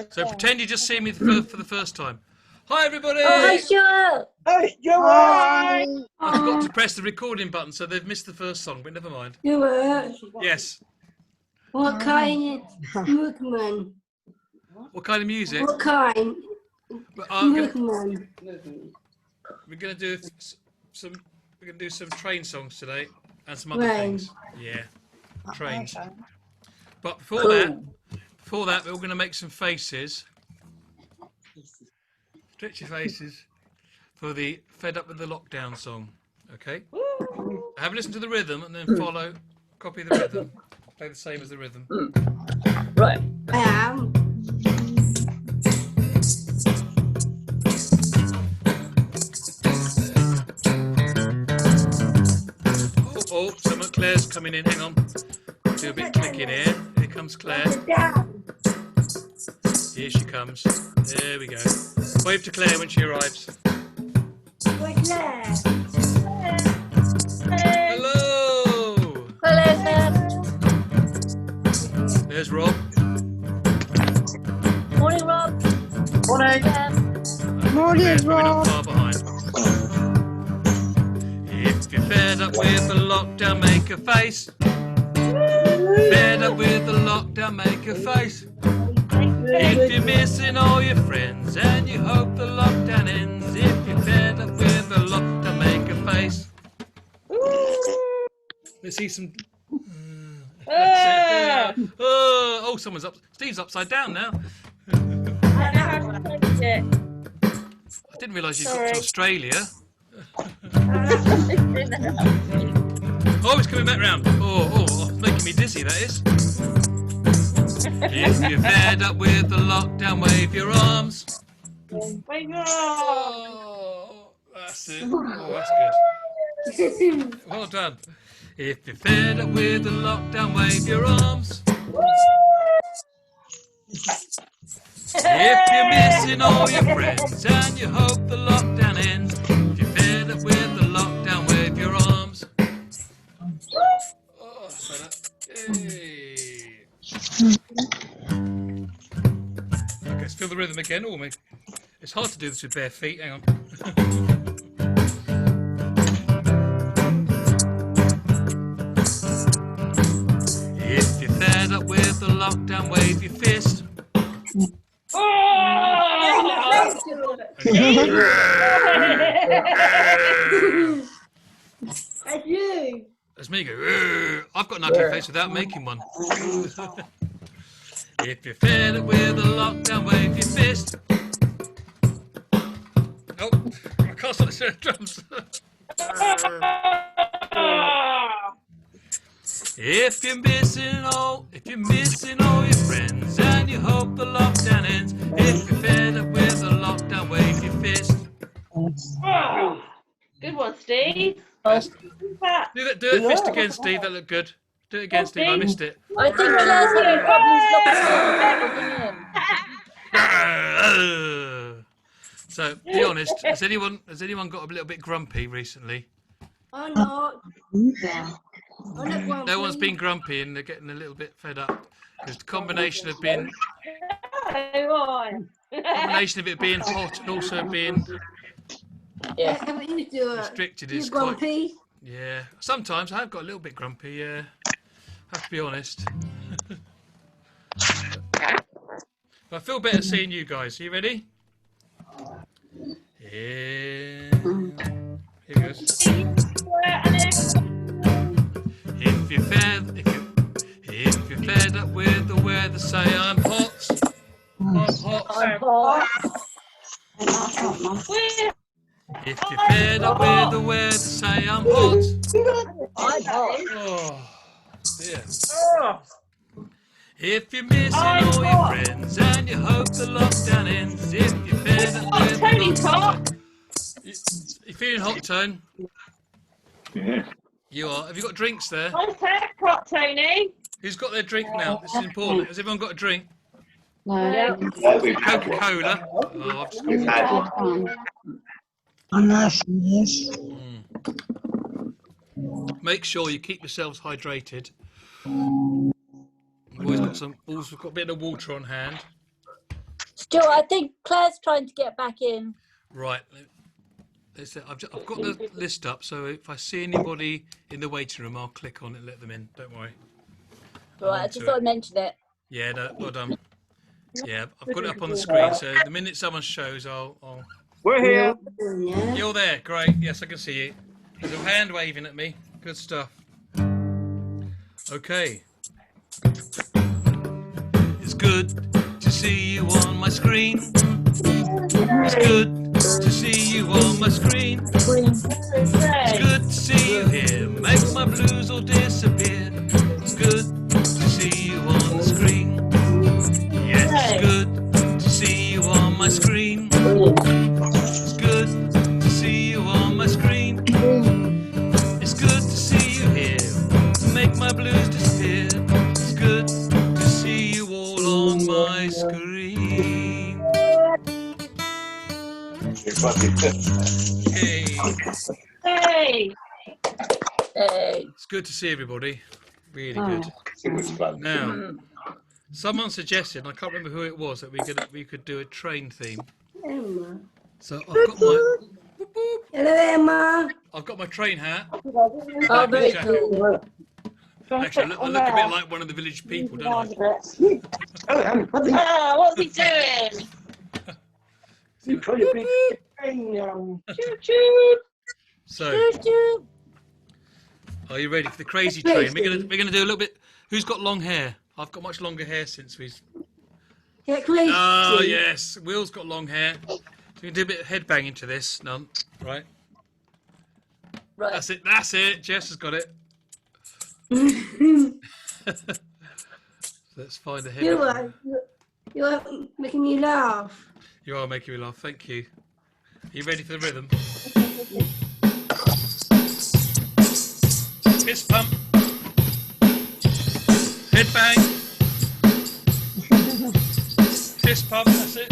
So pretend you just see me for the first time. Hi, everybody! Oh, hi, Stuart! Hi, Stuart! I forgot to press the recording button, so they've missed the first song, but never mind. Stuart, Yes. what kind of movement? What kind of music? What kind Well, movement? we're going to do some. We're going to do some train songs today, and some other things. Yeah, trains. But before that, we're going to make some faces. Stretch your faces for the Fed Up with the Lockdown song. Okay? Have a listen to the rhythm and then copy the rhythm. Play the same as the rhythm. Right. I am. Oh, someone, Claire's coming in. Hang on. Do a bit of clicking here. Here comes Claire. Here she comes. There we go. Wave to Claire when she arrives. Where's Claire? Hello! Hello, Claire. There's Rob. Morning, Rob. Morning. Claire's probably not far behind. If you're fed up with the lockdown, make a face. Fed up with the lockdown, make a face. If you're missing all your friends and you hope the lockdown ends, if you're fed up with the lockdown, make a face. Let's see some. Oh, someone's up. Steve's upside down now. I didn't realise you got to Australia. Oh, it's coming back round. Oh, making me dizzy, that is. If you're fed up with the lockdown, wave your arms. Oh, that's it. Oh, that's good. Well done. If you're fed up with the lockdown, wave your arms. If you're missing all your friends and you hope the lockdown ends, if you're fed up with the lockdown, wave your arms. Oh, that's better. Yay. Okay, let's feel the rhythm again. Oh, it's hard to do this with bare feet. Hang on. If you're fed up with the lockdown, wave your fist. That's you. That's me go. I've got an ugly face without making one. If you're fed up with the lockdown, wave your fist. Oh, I can't stop the set of drums. If you're missing all your friends and you hope the lockdown ends, if you're fed up with the lockdown, wave your fist. Good one, Steve. Do it fist again, Steve. That looked good. Do it again, Steve. I missed it. I think Claire's having problems. So, be honest. Has anyone got a little bit grumpy recently? I'm not. No one's been grumpy and they're getting a little bit fed up. Because the combination of it being hot and also being restricted is grumpy. quite. Yeah. Sometimes I have got a little bit grumpy. Yeah. Have to be honest. But I feel better seeing you guys. Are you ready? Yeah. Here goes. If you're fed up with the weather, say I'm hot. I'm hot. If you're fed up with the weather, say I'm hot. Oh, dear. If you're missing all your friends and you hope the lockdown ends, if you're fed up with the lockdown, you feeling hot, Tone? You are. Have you got drinks there? Nice haircut, Tony. Who's got their drink now? This is important. Has everyone got a drink? No. Coca-Cola. Oh, I've just got Make sure you keep yourselves hydrated. Always got a bit of water on hand. Stuart, I think Claire's trying to get back in. Right. I've got the list up, so if I see anybody in the waiting room, I'll click on it and let them in. Don't worry. Right, I just thought I'd mention it. Yeah, no, well done. Yeah, I've got it up on the screen, so the minute someone shows, I'll... We're here. You're there, great. Yes, I can see you. There's a hand waving at me. Good stuff. Okay. It's good to see you on my screen. It's good to see you on my screen. It's good to see you here. Make my blues all disappear. It's good to see you on the screen. Yes, it's good to see you on my screen. It's good to see you on my screen. It's good to see you here. Make my blues disappear. It's good to see you all on my screen. Hey. Hey! It's good to see everybody. Really good. It was fun. Now, someone suggested, and I can't remember who it was, that we could do a train theme. Emma. So I've got my Hello, Emma. I've got my train hat. Oh, very cool. Actually, I look a bit like one of the village people, don't I? Ah, what's he doing? You put a big thing on. Choo choo! So, are you ready for the crazy train? We're gonna do a little bit. Who's got long hair? I've got much longer hair since we. Yeah, crazy. Oh yes, Will's got long hair. So we can do a bit of headbanging to this. None, right? Right. That's it. That's it. Jess has got it. Let's find a head. You are making me laugh. You are making me laugh. Thank you. Are you ready for the rhythm? Fist pump. Head bang. Fist pump. That's it.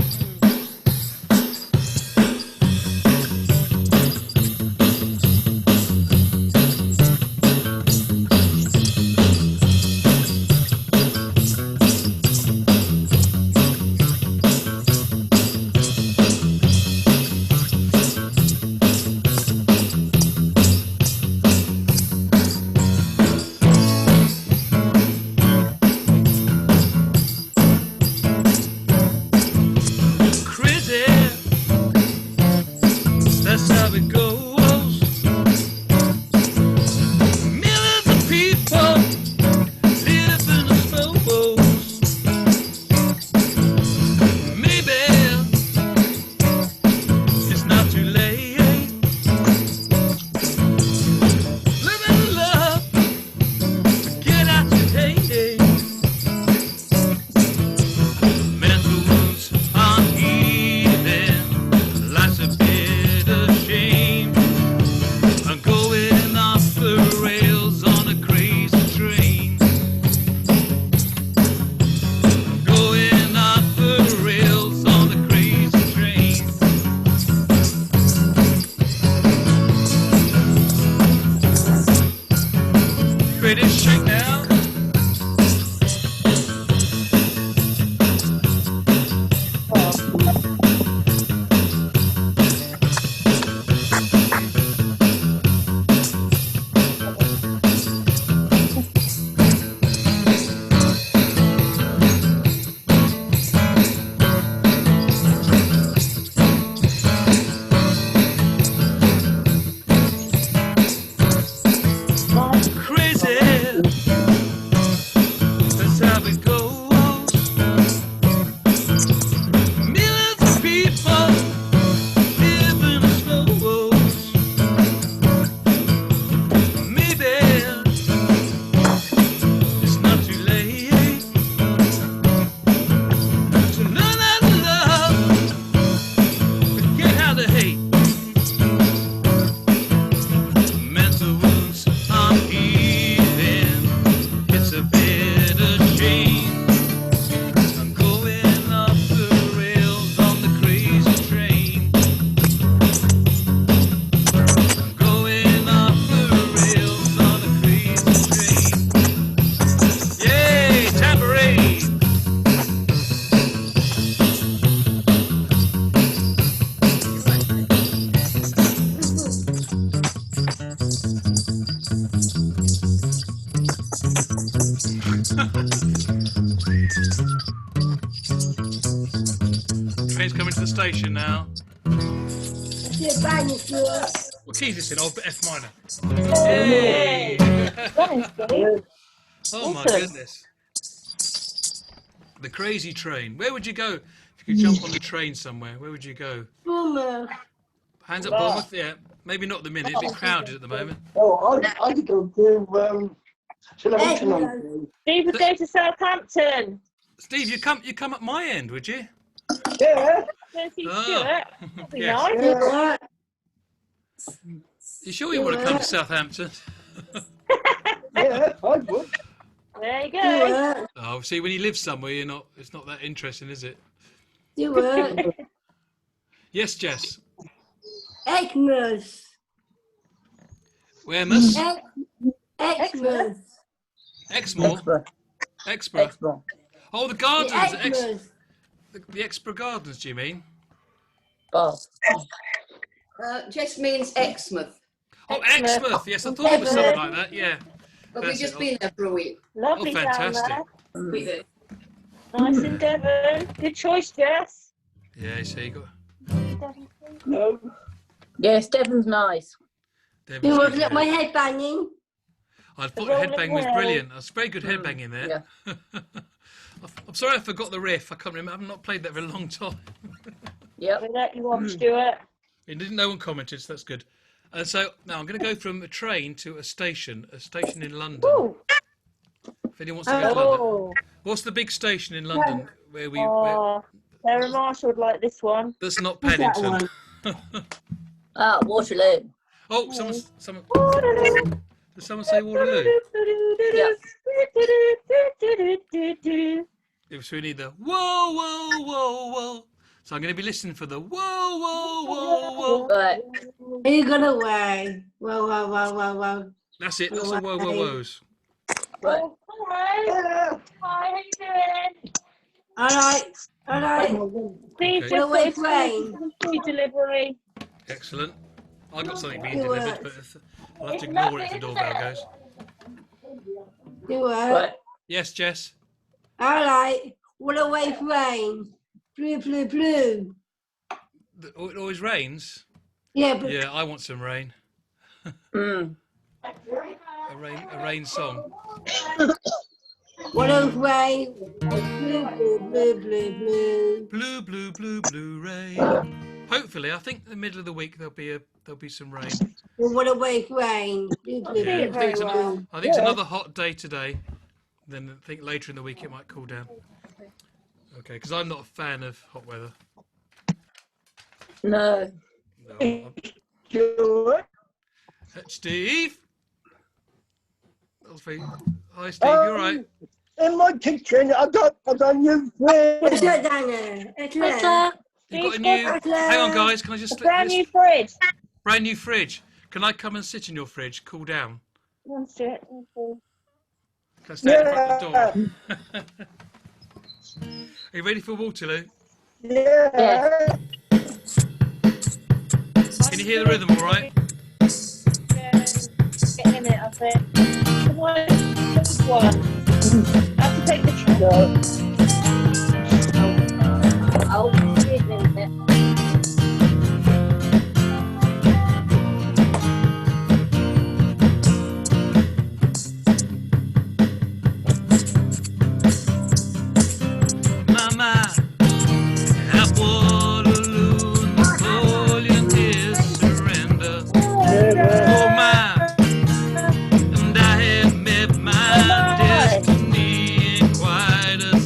train's coming to the station now. Yeah, bang, Stuart. What key is this in? Oh, F minor. Hey! Thanks, Steve. Oh my Awesome. goodness. The crazy train. Where would you go if you could jump on the train somewhere? Where would you go? Boomer. Hands up, Bournemouth. Yeah, maybe not at the minute. A bit crowded at the moment. Oh, I could go to Southampton. Edinburgh. Steve would go to Southampton. Steve, you come at my end, would you? Yeah, Go see Ah. Stuart. That'd be Yes. nice. Stuart. You sure you want to come to Southampton? yeah, I would. There you go. Stuart. Oh, see, when you live somewhere, you're not. It's not that interesting, is it? Stuart. Yes, Jess. Xmas. Wearmouth. Xmas. Exmoor. Exborough. Oh, the gardens. Xmas. The Exborough Gardens, do you mean? Just means Exmouth. Oh, Exmouth. Exmouth. Yes, I thought it was something like that. Yeah. But we've That's just it. been there for a week. Lovely Oh, down fantastic. there. We did. Nice in Devon. Good choice, Jess. Yeah, so you got. No. Yes, Devon's nice. There You was- want to look at my head banging? I thought The your rolling headbang was well. brilliant. That's very good headbanging there. Yeah. I'm sorry I forgot the riff. I can't remember. I've not played that for a long time. Yep. We let you on, Stuart. It didn't. No one commented, so that's good. And so now I'm going to go from a train to a station in London. Ooh. If anyone wants to go to London, Oh. what's the big station in London where we? Where, Oh. Sarah Marshall would like this one. that's not What's that Paddington. Ah, Waterloo. Oh, someone. Waterloo. Did someone say Waterloo? So we need the whoa, whoa, whoa, whoa. So I'm going to be listening for the whoa, whoa, whoa, whoa. Right. Are you gonna away? Whoa, whoa, whoa, whoa, whoa. That's it. That's the whoa, whoa, whoas. Right. Oh, hi. Yeah. Hi, how you doing? All right, all right. Steve Okay. just Away got his train. food delivery. Excellent. I got something being It delivered, works. but I'll have to ignore it if the doorbell goes. Do it. Right. Yes, Jess. All right. What away rain? Blue, blue, blue. It always rains. Yeah, but Yeah, I want some rain. Mm. A rain song. what away? Blue, blue, blue, blue, blue. Blue, blue, blue, blue rain. Hopefully, I think the middle of the week there'll be some rain. Well, what away rain? Blue, blue, Yeah, blue, I think it's, blue. I think it's another hot day today. Then I think later in the week it might cool down. Okay, because I'm not a fan of hot weather. No. No, I'm- Stuart. Steve. That was very... Hi, Steve. You all right? In my kitchen, I got a new What's fridge. that down there? Eclair. You've got a Steve's new. got Hang on, guys. Can I just a brand new fridge. brand new fridge? Can I come and sit in your fridge? Cool down. Come on, Stuart. Can I stay at the front of the door? Are you ready for Waterloo? Yeah. Can you hear the rhythm all right? Get in it, I think. Come on, this one. I have to take the Oh, excuse me a minute. Mama, at Waterloo, Napoleon did surrender. Oh my, and I had met my destiny in quite a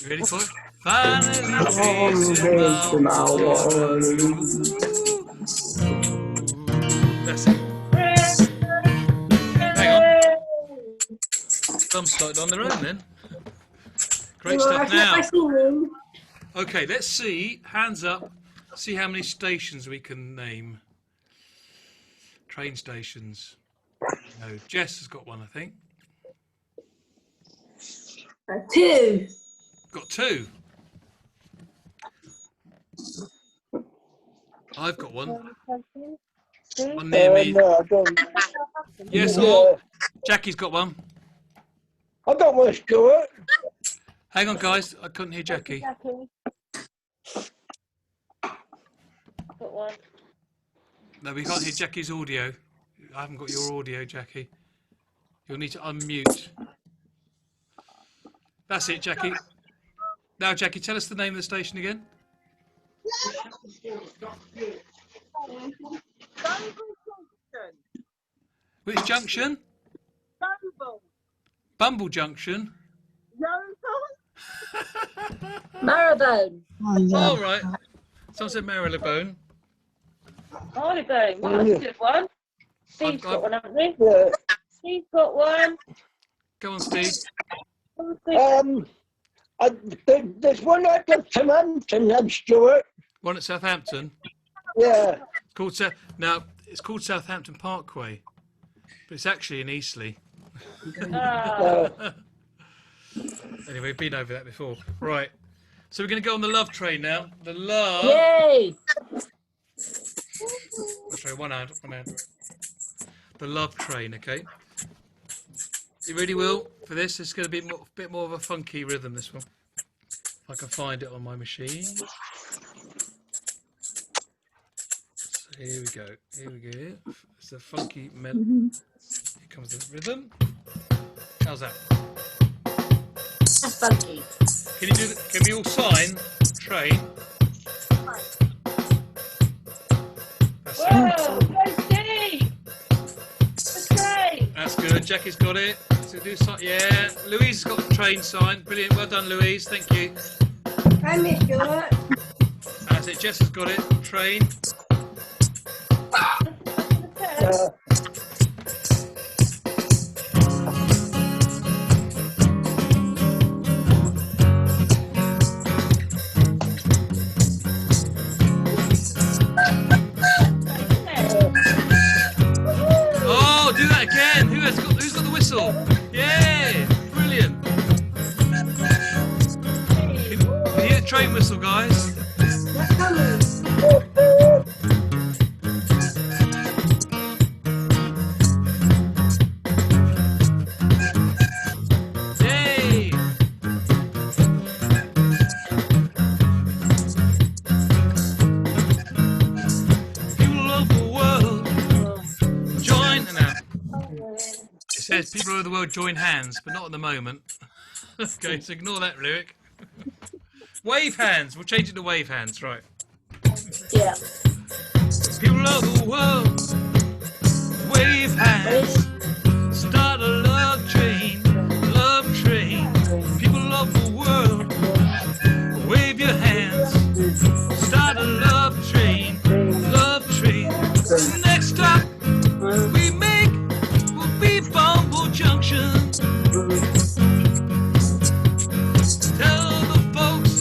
Ready for it? Finally From our That's it. Hang on. Some started on their own then. Great stuff. Now, okay, let's see. Hands up. See how many stations we can name. Train stations. No, Jess has got one, I think. 2. Got 2. I've got one. One near me. No, I don't. Yes, or Jackie's got one. I got one, Stuart. Hang on, guys. I couldn't hear Jackie. Got one. No, we can't hear Jackie's audio. I haven't got your audio, Jackie. You'll need to unmute. That's it, Jackie. Now, Jackie, tell us the name of the station again. Which junction? Bumble Junction. Marrowbone. All right. Someone said Marylebone. Marylebone. Well, that's a good one. Steve's got one, haven't he? Yeah. Steve's got one. Go on, Steve. There's one at Southampton, Stuart. One at Southampton. Yeah. It's called it's called Southampton Parkway, but it's actually in Eastleigh. Anyway, we've been over that before. Right. So we're going to go on the love train now. The love. Yay! Sorry, one hand. The love train. Okay. You really will for this. It's going to be a bit more of a funky rhythm. This one. If I can find it on my machine. So here we go. Here we go. It's a funky melody. Here comes the rhythm. How's that? That's funky. Can we all sign train? That's it. Whoa, go Steve! Okay. That's good. Jackie's got it. So do yeah. Louise has got the train sign. Brilliant. Well done, Louise. Thank you. I missed Stuart. That's it. Jess has got it. Train. Oh, do that again. Who's got the whistle? Yeah. Brilliant. Can you hear the train whistle, guys? They're coming. Yay. People of the world, join now. It says people of the world join hands, but not at the moment. Okay, so ignore that lyric. Wave hands. We'll change it to wave hands, right? Yeah. People of the world, wave hands. Start a love train, love train. People of the world, wave your hands. Start a love train, love train. Next stop we make will be Bumble Junction. Tell the folks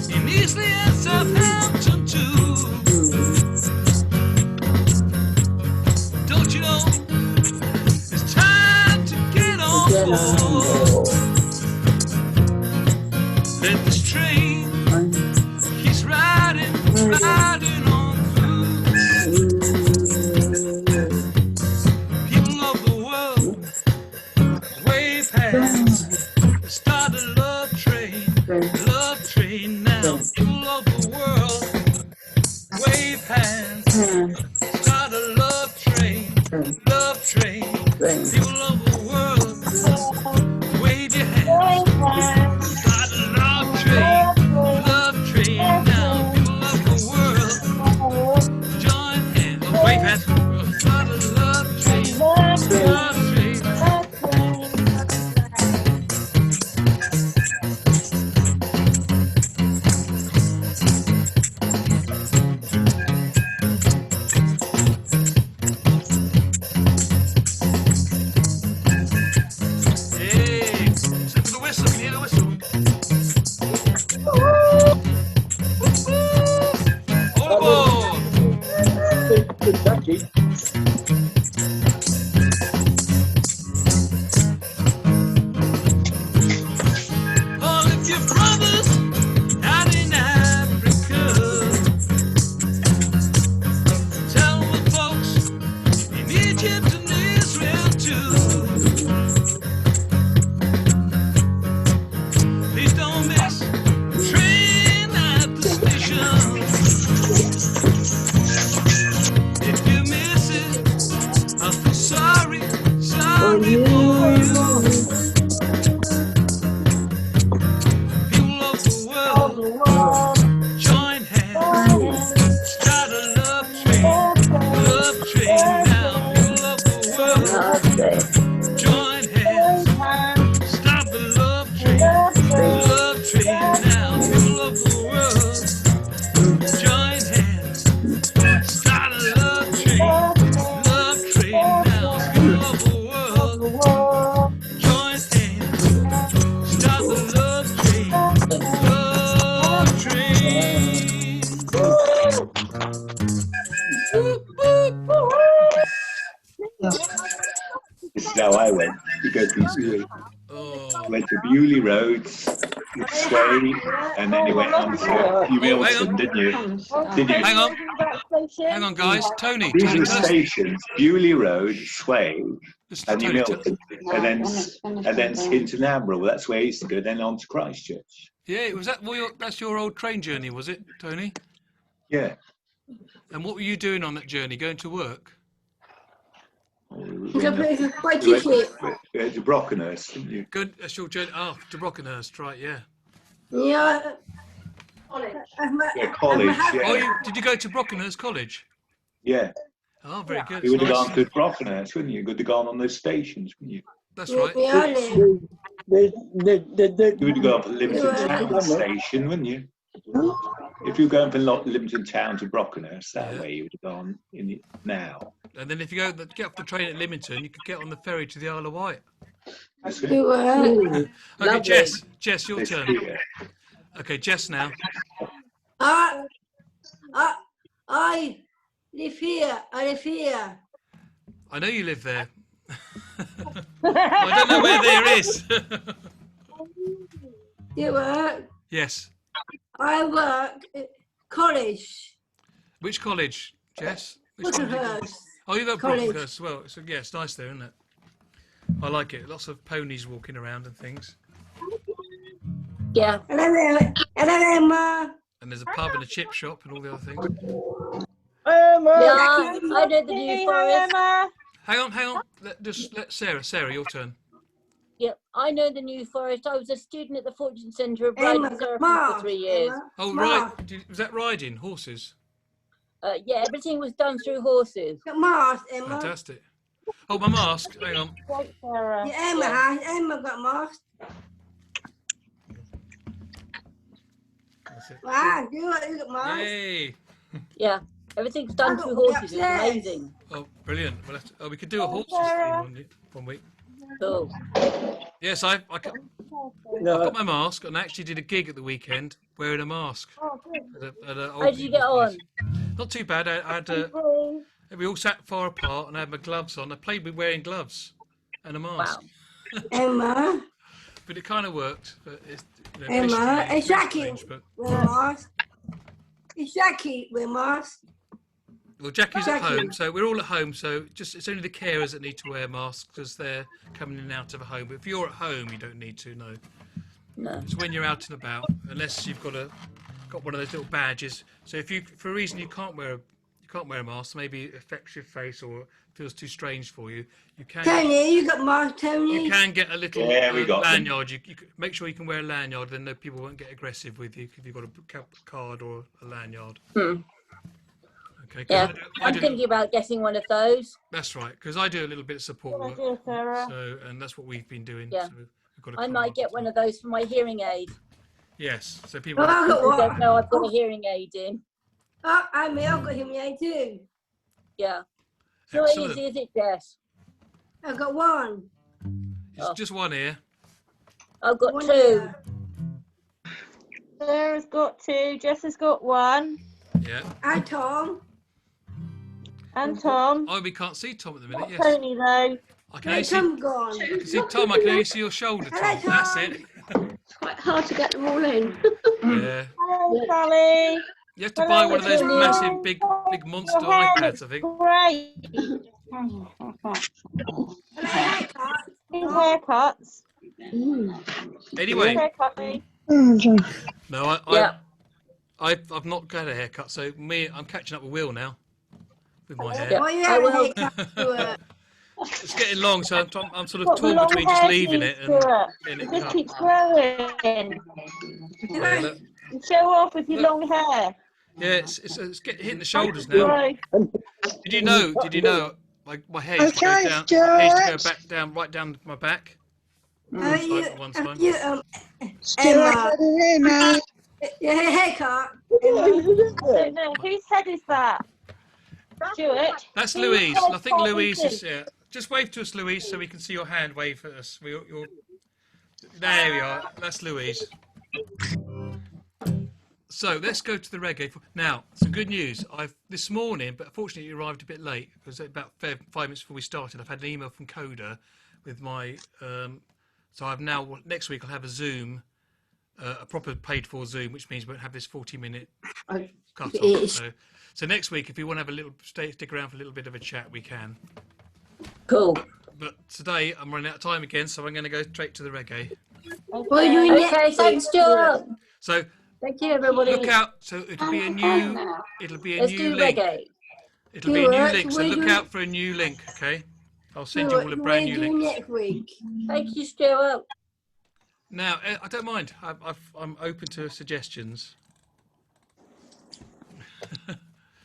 in Eastleigh and Southampton too. Don't you know was good. Oh. Went to Bewley Road, Sway, and then you went on to Hugh Wilson, didn't you? Did you? Hang on, guys. Tony, These are the tell us. stations: Bewley Road, Sway, and Tony, Milton, and then into Nambrel. That's where I used to go. Then on to Christchurch. Yeah, was that that's your old train journey, was it, Tony? Yeah. And what were you doing on that journey? Going to work? We went to Brockenhurst, didn't you? Good. That's your journey. Oh, to Brockenhurst, right? Yeah. Yeah. Yeah, college. Yeah. Did you go to Brockenhurst College? Yeah. Oh, very good. You would have Nice. gone to Brockenhurst, wouldn't you? You would have gone on those stations, wouldn't you? That's right. You would have gone for Lymington Town station, wouldn't you? If you were going from Lymington Town to Brockenhurst, that way you would have gone now. And then if you get off the train at Lymington, you could get on the ferry to the Isle of Wight. That's it. Okay, Jess, your turn. Okay, Jess now. I live here. I live here. I know you live there. I don't know where there is. You work. Yes. I work at college. Which college, Jess? Which college? Brockenhurst. Oh, you got College. Brockenhurst as well. So, yeah, it's nice there, isn't it? I like it. Lots of ponies walking around and things. Yeah. Hello, Emma. And there's a pub and a chip shop and all the other things. Yeah, I know the New Forest. Hang on. Let Sarah, your turn. Yep, I know the New Forest. I was a student at the Fortune Centre of Emma, Riding Therapy Ma, for 3 years. Emma. Oh, Ma. right. Was that riding? Horses? Yeah, everything was done through horses. Got mask, Emma. Fantastic. Oh, my mask. Hang on. Yeah, Emma has. Emma got mask. That's it. Wow, you got mask. Yay. Yeah, everything's done I through got horses. It's upstairs. amazing. Oh, brilliant. We could do a horses thing one week. Cool. Yes, I've got my mask, and I actually did a gig at the weekend wearing a mask. How did you get on? Not too bad. I had we all sat far apart, and I had my gloves on. I played with wearing gloves and a mask. Wow. Emma. But it kind of worked. But it's, Emma, it's Jackie strange, but... with a mask. It's Jackie with a mask. Well, Jackie's at Jackie. home, so we're all at home. So it's only the carers that need to wear masks because they're coming in and out of a home. But if you're at home, you don't need to. No. It's when you're out and about, unless you've got one of those little badges. So if you, for a reason, you can't wear a mask, maybe it affects your face or feels too strange for you. You can. Tony, you got mask, Tony. You can get a little we got lanyard. You make sure you can wear a lanyard, then no people won't get aggressive with you if you've got a card or a lanyard. Okay. Yeah, I'm thinking about getting one of those. That's right, because I do a little bit of support work. So, and that's what we've been doing. Yeah. So we've got a I might card. get one of those for my hearing aid. Yes. So people. I got People one. don't know I've got a hearing aid in. Oh, I've got him here too. Yeah. So Excellent. easy, is it, Jess? I got one. It's just one ear. I've got One two. here. Sarah's got two. Jess has got one. Yeah. Hi, Tom. And Tom. Oh, we can't see Tom at the minute. Yes. Tony, though. I can only Where's see. Tom gone? I can see Tom. I can only see your shoulder, Tom. Hello, Tom. That's it. It's quite hard to get them all in. Yeah. Hello, Sally. You have to buy one of those massive, big monster iPads, I think. Great. Haircuts. Anyway, Haircut me. no, Yeah. I've not had a haircut, so I'm catching up with Will now with my hair. Yeah. Why you I have a will. haircut to It's getting long, so I'm sort of Got torn long between just hair, leaving it and Stuart. getting It it just cut. keeps growing. Yeah, Show off with your long hair. it's hitting the shoulders now. Right. Did you know? My hair used to go down. Hair used to go back down, right down my back. Like one time. Emma, your haircut. So, no, whose head is that? Stuart. That's Whose Louise. head I think part Louise it? is. Yeah. Just wave to us, Louise, so we can see your hand. Wave at us. There we are. That's Louise. So let's go to the reggae. Now, some good news. This morning, but unfortunately it arrived a bit late because about 5 minutes before we started, I've had an email from Coda with my. So I've now next week I'll have a Zoom, a proper paid-for Zoom, which means we won't have this 40-minute cut off. So next week, if you want to have a little stick around for a little bit of a chat, we can. Cool. But today I'm running out of time again, so I'm going to go straight to the reggae. Okay, thanks, Stuart. So Thank you, everybody. look out. So it'll be a new Let's do link. reggae. It'll be a new link. So look out for a new link. Okay. I'll send you all a brand new link. Next week. Thank you, Stuart. Now I don't mind. I'm open to suggestions.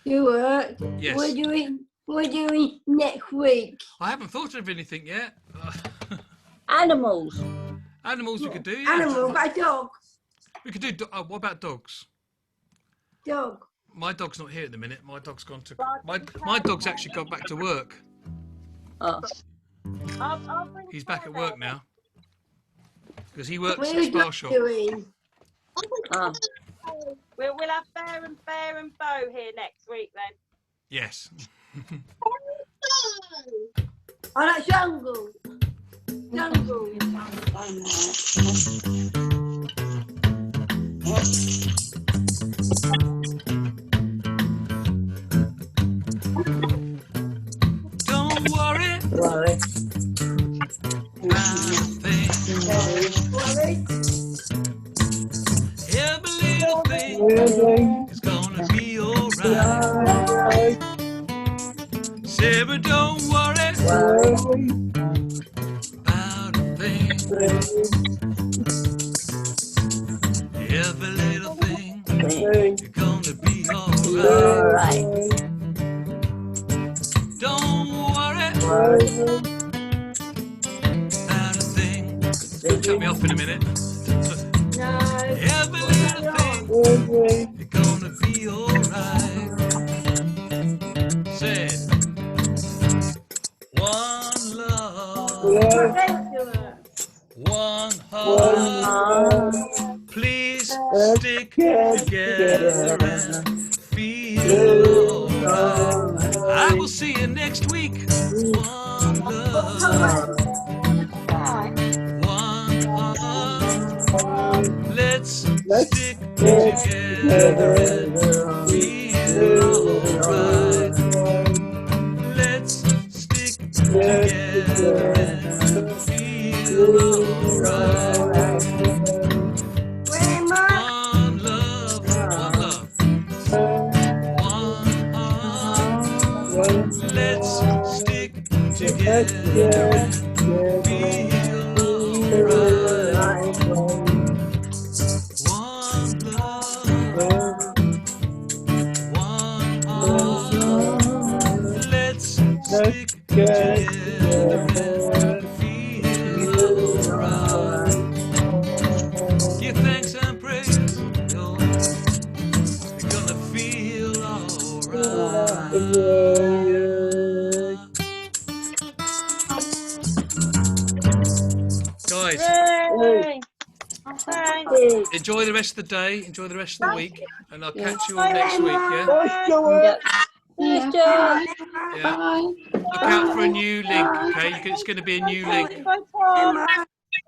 Stuart, Yes. we're doing next week. I haven't thought of anything yet. Animals. Animals we could do. Yeah. Animal, by dog. We could do. What about dogs? Dog. My dog's not here at the minute. My dog's gone to. My dog's actually gone back to work. Oh. I'll bring He's back at Coda. work now because he works What at are a you spa shop. doing? Oh. We'll have Bear and Bo here next week then. Yes. Oh, that's jungle. Jungle. Don't worry. Right. Every little thing is gonna be alright. Sarah, don't worry about a thing. Every little thing is gonna be alright. Don't worry about a thing. Cut me off in a minute. No. Every little thing is gonna be alright. Said one love, one heart. Please stick together and feel alright. I will see you next week. One love, one heart. Let's stick together and feel alright. Let's stick together and feel alright. One love, one heart. Let's stick together and feel alright. One love, one heart. Let's stick together and feel alright. Give thanks and praise, Lord. You're gonna feel alright. Guys, Yay! Thanks. enjoy the rest of the day, enjoy the rest of the week, and I'll catch you all next week, yeah? Yep. Thanks, Stuart. Yeah. Look out for a new link, okay? It's going to be a new link. Bye, Tom.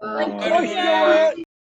Bye. Bye.